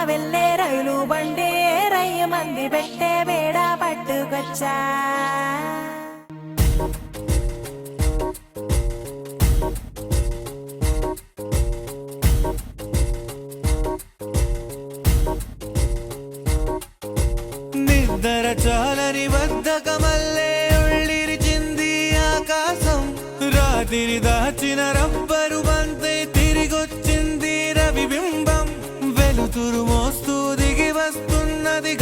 వెళ్ళే రైలు బండి రయ్య మంది పెట్టే బేడ పట్టుకొచ్చా నిద్ర చాలని బద్ధకమల్లే ఉళ్ళిరిచింది ఆకాశం రాత్రి దాచిన రబ్బరు బంతే తిరిగొచ్చింది రవిబింబం వెలుతురు మోస్తూ దిగి వస్తున్నది